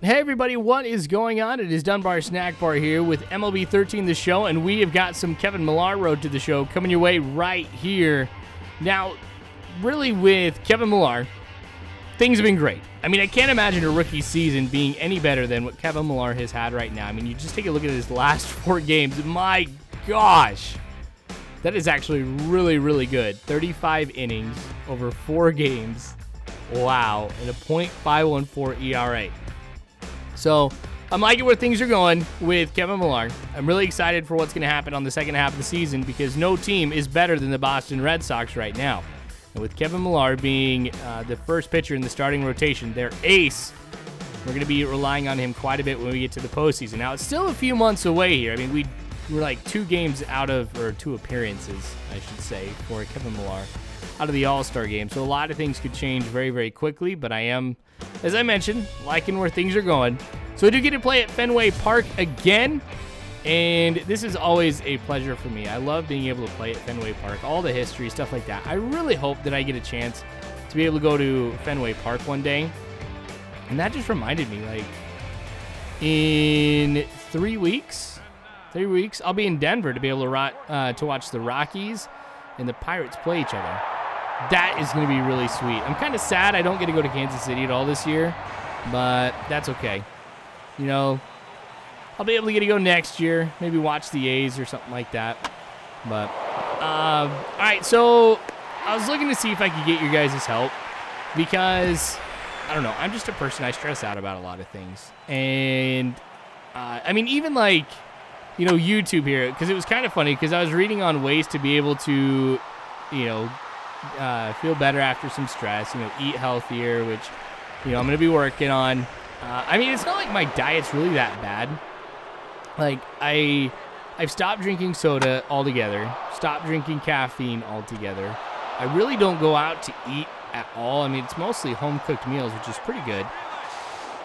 Hey everybody, what is going on? It is Dunbar Snack Bar here with MLB 13 The Show, and we have got some Kevin Millar Road to the Show coming your way right here. Now, really with Kevin Millar, things have been great. I mean, I can't imagine a rookie season being any better than what Kevin Millar has had right now. I mean, you just take a look at his last 4 games. My gosh, that is actually really, really good. 35 innings over 4 games. Wow, and a .514 ERA. So I'm liking where things are going with Kevin Millar. I'm really excited for what's going to happen on the second half of the season because no team is better than the Boston Red Sox right now. And with Kevin Millar being the first pitcher in the starting rotation, their ace, we're going to be relying on him quite a bit when we get to the postseason. Now, it's still a few months away here. I mean, we're like 2 games out of, or 2 appearances, I should say, for Kevin Millar out of the All-Star game. So a lot of things could change very, very quickly, but I am, as I mentioned, liking where things are going. So I do get to play at Fenway Park again, and this is always a pleasure for me. I love being able to play at Fenway Park, all the history, stuff like that. I really hope that I get a chance to be able to go to Fenway Park one day. And that just reminded me, like, in 3 weeks, I'll be in Denver to be able to watch the Rockies and the Pirates play each other. That is going to be really sweet. I'm kind of sad I don't get to go to Kansas City at all this year, but that's okay. You know, I'll be able to get to go next year, maybe watch the A's or something like that. But, all right, so I was looking to see if I could get your guys' help because, I don't know, I'm just a person, I stress out about a lot of things. And, I mean, even like, you know, YouTube here, because it was kind of funny because I was reading on ways to be able to, you know, feel better after some stress, you know, eat healthier, which, you know, I'm going to be working on. I mean, it's not like my diet's really that bad. Like, I've stopped drinking soda altogether, stopped drinking caffeine altogether. I really don't go out to eat at all. I mean, it's mostly home-cooked meals, which is pretty good.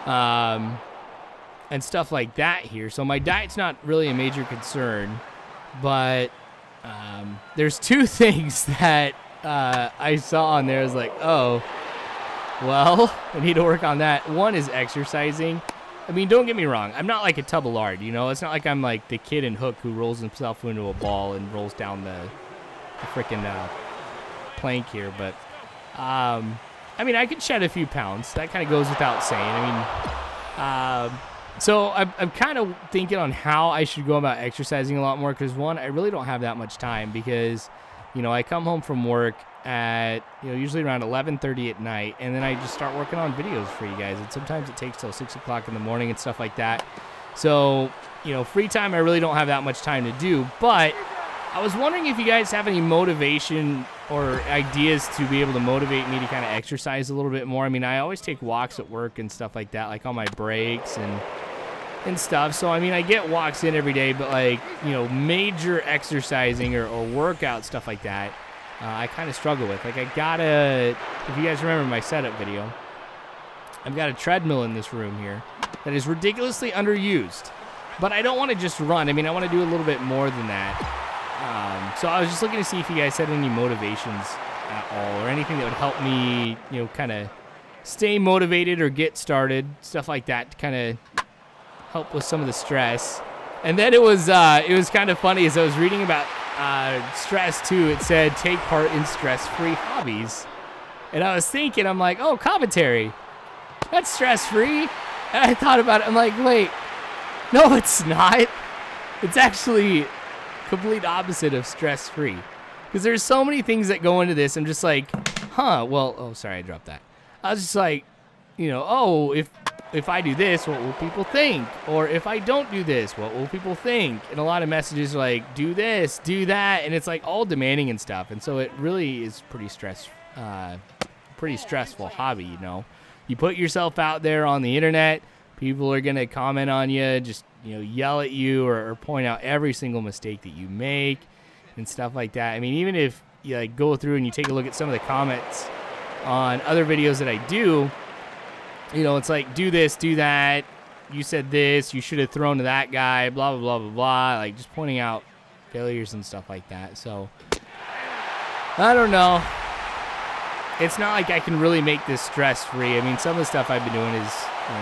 And stuff like that here. So my diet's not really a major concern, but there's 2 things that I saw on there. I was like, oh, well, I need to work on that. One is exercising. I mean, don't get me wrong. I'm not like a tub of lard, you know? It's not like I'm like the kid in Hook who rolls himself into a ball and rolls down the freaking plank here. But, I mean, I could shed a few pounds. That kind of goes without saying. I mean, so I'm kind of thinking on how I should go about exercising a lot more because, one, I really don't have that much time because, you know, I come home from work at, you know, usually around 11:30 at night, and then I just start working on videos for you guys, and sometimes it takes till 6 o'clock in the morning and stuff like that. So, you know, free time I really don't have that much time to do, but I was wondering if you guys have any motivation or ideas to be able to motivate me to kind of exercise a little bit more. I mean, I always take walks at work and stuff like that, like on my breaks and stuff. So, I mean, I get walks in every day, but like, you know, major exercising or workout stuff like that, I kind of struggle with. Like, if you guys remember my setup video, I've got a treadmill in this room here that is ridiculously underused, but I don't want to just run. I mean, I want to do a little bit more than that. So I was just looking to see if you guys had any motivations at all or anything that would help me, you know, kind of stay motivated or get started, stuff like that to kind of help with some of the stress. And then it was kind of funny as I was reading about stress too. It said take part in stress-free hobbies, and I was thinking, I'm like, oh, commentary, that's stress-free. And I thought about it. I'm like, wait, no, it's not. It's actually complete opposite of stress-free because there's so many things that go into this. I'm just like, well, oh, sorry, I dropped that. I was just like, you know, oh, if I do this, what will people think? Or if I don't do this, what will people think? And a lot of messages are like, do this, do that. And it's like all demanding and stuff. And so it really is pretty stressful hobby, you know. You put yourself out there on the internet, people are going to comment on you, just, you know, yell at you or point out every single mistake that you make and stuff like that. I mean, even if you like go through and you take a look at some of the comments on other videos that I do, you know, it's like, do this, do that, you said this, you should have thrown to that guy, blah, blah, blah, blah, blah, like just pointing out failures and stuff like that. So, I don't know. It's not like I can really make this stress-free. I mean, some of the stuff I've been doing is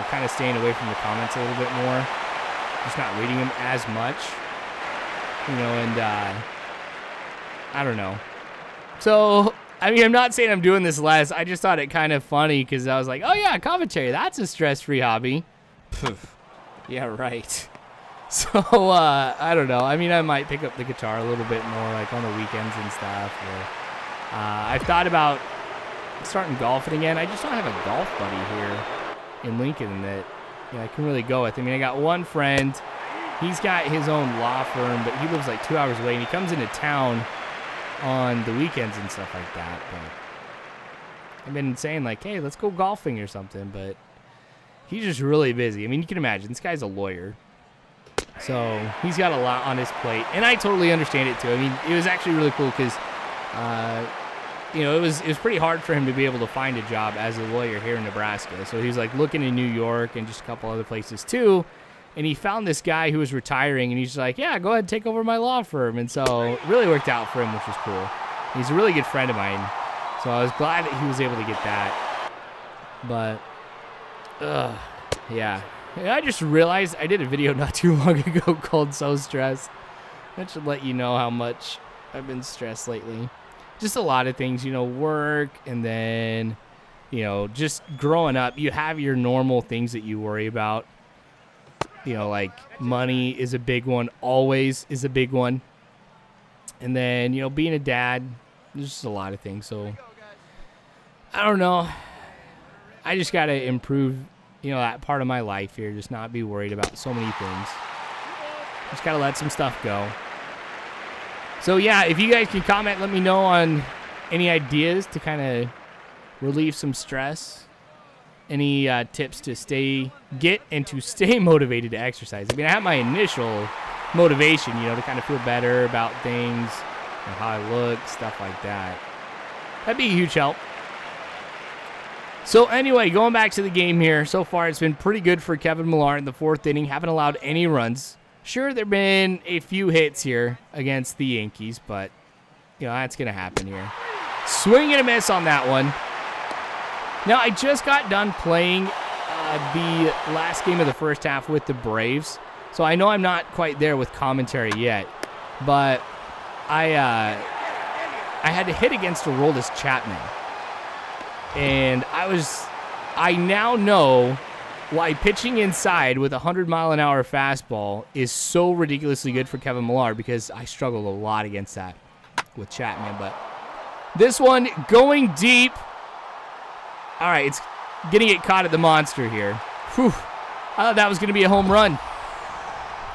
kind of staying away from the comments a little bit more. Just not reading them as much. And I don't know. So, I mean, I'm not saying I'm doing this less. I just thought it kind of funny because I was like, oh, yeah, commentary. That's a stress-free hobby. Yeah, right. So, I don't know. I mean, I might pick up the guitar a little bit more, like on the weekends and stuff. Or, I've thought about starting golfing again. I just don't have a golf buddy here in Lincoln that I can really go with. I mean, I got one friend. He's got his own law firm, but he lives like 2 hours away, and he comes into town on the weekends and stuff like that. But I've been saying, like, hey, let's go golfing or something, but he's just really busy. I mean, you can imagine, this guy's a lawyer. So he's got a lot on his plate, and I totally understand it too. I mean, it was actually really cool because, it was pretty hard for him to be able to find a job as a lawyer here in Nebraska. So he was like looking in New York and just a couple other places too, and he found this guy who was retiring, and he's like, yeah, go ahead and take over my law firm. And so it really worked out for him, which was cool. He's a really good friend of mine, so I was glad that he was able to get that. But, yeah. I just realized I did a video not too long ago called So Stressed. That should let you know how much I've been stressed lately. Just a lot of things, work, and then, just growing up, you have your normal things that you worry about. Like money is a big one, always is a big one. And then, being a dad, there's just a lot of things. So, I don't know. I just got to improve, that part of my life here. Just not be worried about so many things. Just got to let some stuff go. So, yeah, if you guys can comment, let me know on any ideas to kind of relieve some stress. Any tips to stay motivated to exercise. I mean, I have my initial motivation, to kind of feel better about things, how I look, stuff like that. That'd be a huge help. So anyway, going back to the game here, so far it's been pretty good for Kevin Millar in the fourth inning. Haven't allowed any runs. Sure, there have been a few hits here against the Yankees, but, that's going to happen here. Swing and a miss on that one. Now, I just got done playing the last game of the first half with the Braves, so I know I'm not quite there with commentary yet, but I had to hit against Aroldis Chapman, and I now know why pitching inside with a 100-mile-an-hour fastball is so ridiculously good for Kevin Millar, because I struggled a lot against that with Chapman, but this one going deep. All right, it's getting it caught at the monster here. Whew. I thought that was going to be a home run.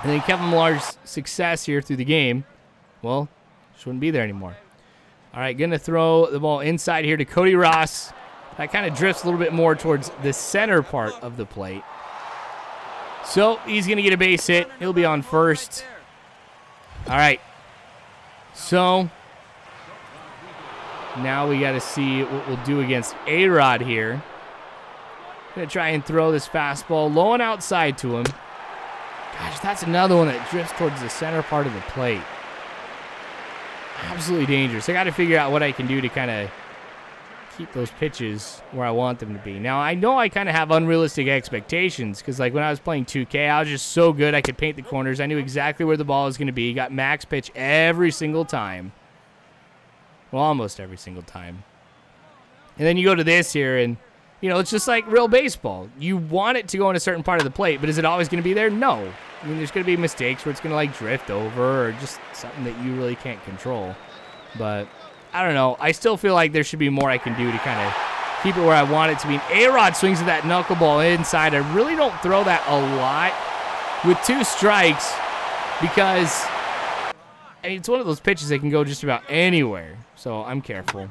And then Kevin Millar's success here through the game, well, just wouldn't be there anymore. All right, going to throw the ball inside here to Cody Ross. That kind of drifts a little bit more towards the center part of the plate. So he's going to get a base hit. He'll be on first. All right. So now we got to see what we'll do against A-Rod here. Going to try and throw this fastball low and outside to him. Gosh, that's another one that drifts towards the center part of the plate. Absolutely dangerous. I got to figure out what I can do to kind of keep those pitches where I want them to be. Now, I know I kind of have unrealistic expectations because, like, when I was playing 2K, I was just so good I could paint the corners. I knew exactly where the ball was going to be. Got max pitch every single time. Well, almost every single time. And then you go to this here, and, it's just like real baseball. You want it to go in a certain part of the plate, but is it always going to be there? No. I mean, there's going to be mistakes where it's going to, like, drift over or just something that you really can't control. But I don't know. I still feel like there should be more I can do to kind of keep it where I want it to be. And A-Rod swings at that knuckleball inside. I really don't throw that a lot with 2 strikes because it's one of those pitches that can go just about anywhere. So I'm careful.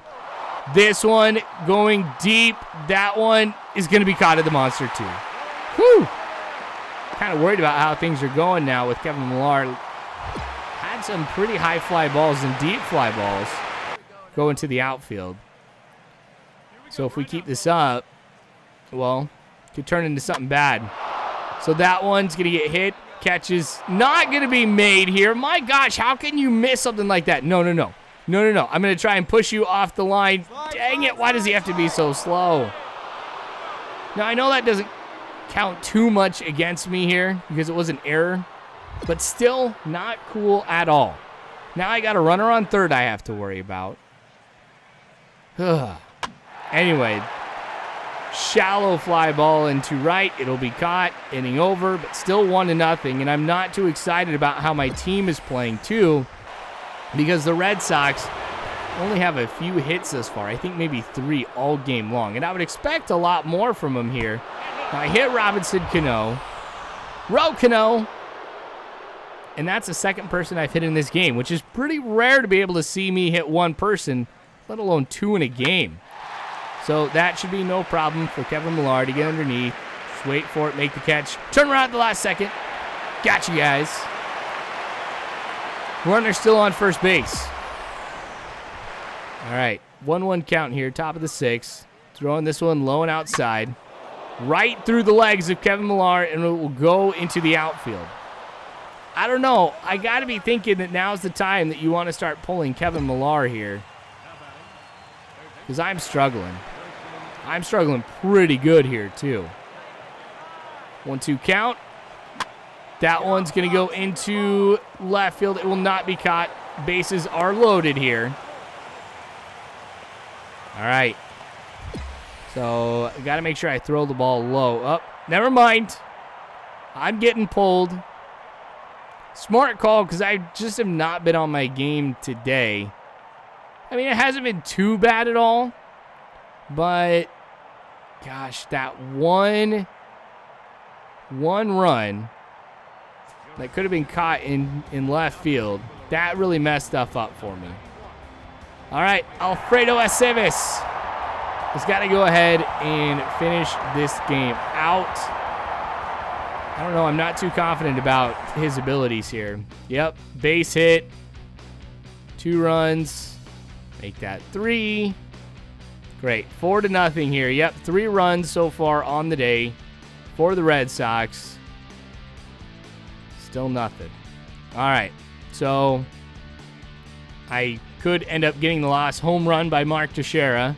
This one going deep. That one is going to be caught at the monster too. Whew. Kind of worried about how things are going now with Kevin Millar. Had some pretty high fly balls and deep fly balls going to the outfield. So if we keep this up, well, it could turn into something bad. So that one's going to get hit. Catch is not going to be made here. My gosh, how can you miss something like that? No. I'm going to try and push you off the line. Dang it, why does he have to be so slow? Now, I know that doesn't count too much against me here because it was an error, but still not cool at all. Now I got a runner on third I have to worry about. Anyway, shallow fly ball into right. It'll be caught, inning over, but still 1-0. And I'm not too excited about how my team is playing too, because the Red Sox only have a few hits thus far. I think maybe 3 all game long. And I would expect a lot more from them here. Now I hit Robinson Cano. Row Cano. And that's the second person I've hit in this game, which is pretty rare to be able to see me hit one person, let alone 2 in a game. So that should be no problem for Kevin Millar to get underneath. Just wait for it, make the catch. Turn around at the last second. Got you guys. Runner still on first base. All right, 1-1 count here, top of the 6th. Throwing this one low and outside. Right through the legs of Kevin Millar, and it will go into the outfield. I don't know. I got to be thinking that now's the time that you want to start pulling Kevin Millar here, because I'm struggling. I'm struggling pretty good here, too. 1-2 count. That one's going to go into left field. It will not be caught. Bases are loaded here. All right. So I got to make sure I throw the ball low. Up. Never mind. I'm getting pulled. Smart call, because I just have not been on my game today. I mean, it hasn't been too bad at all. But, gosh, that one run that could have been caught in left field, that really messed stuff up for me. All right, Alfredo Aceves has got to go ahead and finish this game out. I don't know. I'm not too confident about his abilities here. Yep, base hit. 2 runs. Make that 3. Great. 4-0 here. Yep, 3 runs so far on the day for the Red Sox. Still nothing. All right, so I could end up getting the last home run by Mark Teixeira.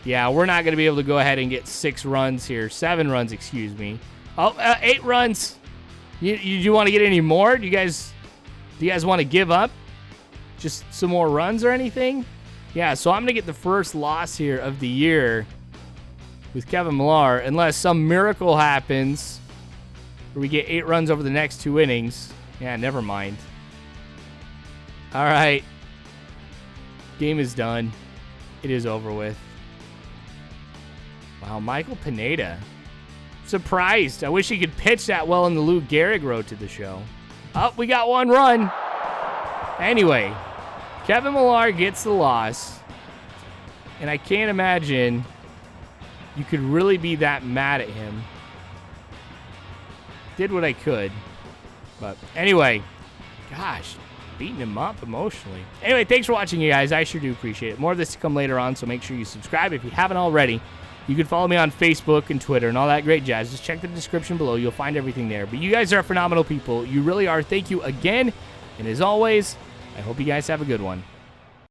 Yeah, we're not going to be able to go ahead and get 6 runs here. 7 runs, excuse me. Oh, 8 runs. You want to get any more? Do you guys want to give up? Just some more runs or anything? Yeah, so I'm going to get the first loss here of the year with Kevin Millar, unless some miracle happens where we get 8 runs over the next 2 innings. Yeah, never mind. All right. Game is done. It is over with. Wow, Michael Pineda. Surprised. I wish he could pitch that well in the Lou Gehrig road to the show. Oh, we got 1 run. Anyway, Kevin Millar gets the loss. And I can't imagine you could really be that mad at him. Did what I could. But anyway, gosh, beating him up emotionally. Anyway, thanks for watching, you guys. I sure do appreciate it. More of this to come later on, so make sure you subscribe if you haven't already. You can follow me on Facebook and Twitter and all that great jazz. Just check the description below. You'll find everything there. But you guys are phenomenal people. You really are. Thank you again. And as always, I hope you guys have a good one.